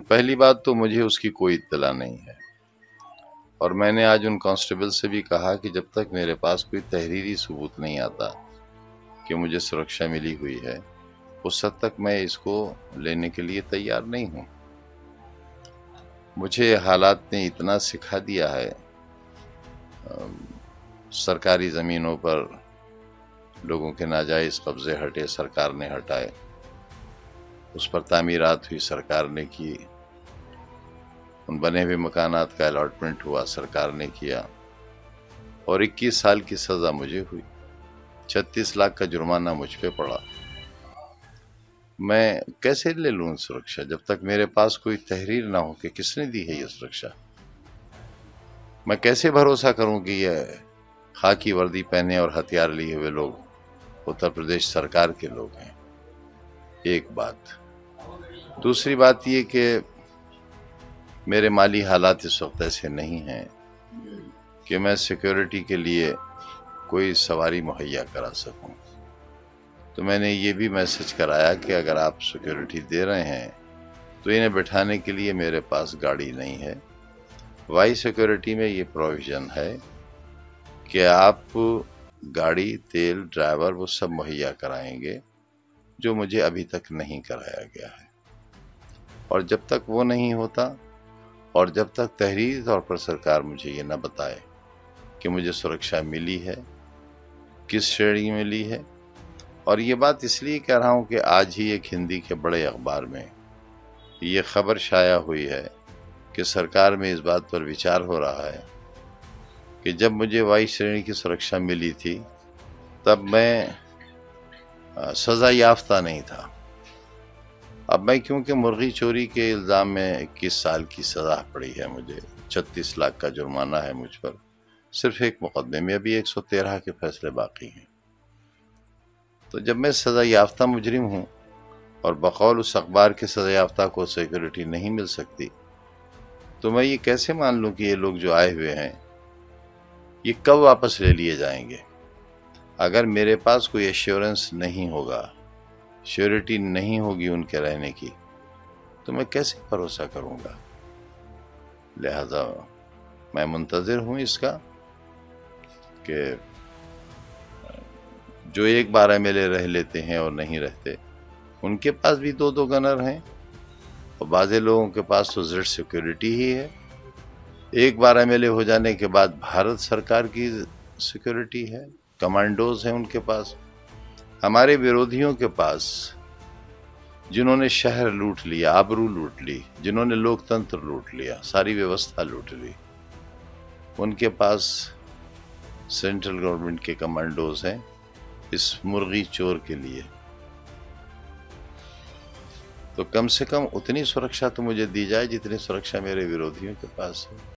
पहली बात तो मुझे उसकी कोई इत्तला नहीं है, और मैंने आज उन कांस्टेबल से भी कहा कि जब तक मेरे पास कोई तहरीरी सबूत नहीं आता कि मुझे सुरक्षा मिली हुई है, उस हद तक मैं इसको लेने के लिए तैयार नहीं हूँ। मुझे हालात ने इतना सिखा दिया है, सरकारी ज़मीनों पर लोगों के नाजायज़ कब्ज़े हटे, सरकार ने हटाए, उस पर तामीरात हुई, सरकार ने की, उन बने हुए मकानात का अलॉटमेंट हुआ, सरकार ने किया, और 21 साल की सज़ा मुझे हुई, 36 लाख का जुर्माना मुझ पे पड़ा। मैं कैसे ले लूँ सुरक्षा जब तक मेरे पास कोई तहरीर ना हो कि किसने दी है ये सुरक्षा? मैं कैसे भरोसा करूं कि ये खाकी वर्दी पहने और हथियार लिए हुए लोग उत्तर प्रदेश सरकार के लोग हैं? एक बात। दूसरी बात ये कि मेरे माली हालात इस वक्त ऐसे नहीं हैं कि मैं सिक्योरिटी के लिए कोई सवारी मुहैया करा सकूं। तो मैंने ये भी मैसेज कराया कि अगर आप सिक्योरिटी दे रहे हैं तो इन्हें बिठाने के लिए मेरे पास गाड़ी नहीं है। वाई सिक्योरिटी में ये प्रोविज़न है कि आप गाड़ी, तेल, ड्राइवर वो सब मुहैया कराएंगे, जो मुझे अभी तक नहीं कराया गया है। और जब तक वो नहीं होता और जब तक तहरीरी तौर पर सरकार मुझे ये न बताए कि मुझे सुरक्षा मिली है, किस श्रेणी में मिली है, और ये बात इसलिए कह रहा हूँ कि आज ही एक हिंदी के बड़े अखबार में ये खबर शाया हुई है कि सरकार में इस बात पर विचार हो रहा है कि जब मुझे वाई श्रेणी की सुरक्षा मिली थी तब मैं सज़ा याफ्ता नहीं था। अब मैं क्योंकि मुर्गी चोरी के इल्ज़ाम में 21 साल की सज़ा पड़ी है, मुझे 36 लाख का जुर्माना है मुझ पर, सिर्फ एक मुकदमे में अभी 113 के फैसले बाकी हैं। तो जब मैं सज़ा याफ्ता मुजरिम हूँ और बकौल उस अखबार के सज़ा याफ्ता को सिक्योरिटी नहीं मिल सकती, तो मैं ये कैसे मान लूँ कि ये लोग जो आए हुए हैं ये कब वापस ले लिए जाएंगे? अगर मेरे पास कोई एश्योरेंस नहीं होगा, श्योरिटी नहीं होगी उनके रहने की, तो मैं कैसे भरोसा करूँगा? लिहाजा मैं मुंतज़िर हूँ इसका कि जो एक 12 MLA रह लेते हैं और नहीं रहते, उनके पास भी 2-2 गनर हैं, और बाज़े लोगों के पास तो जेड सिक्योरिटी ही है। एक 12 MLA हो जाने के बाद भारत सरकार की सिक्योरिटी है, कमांडोज हैं उनके पास। हमारे विरोधियों के पास, जिन्होंने शहर लूट लिया, आबरू लूट ली, जिन्होंने लोकतंत्र लूट लिया, सारी व्यवस्था लूट ली, उनके पास सेंट्रल गवर्नमेंट के कमांडोज हैं इस मुर्गी चोर के लिए। तो कम से कम उतनी सुरक्षा तो मुझे दी जाए जितनी सुरक्षा मेरे विरोधियों के पास है।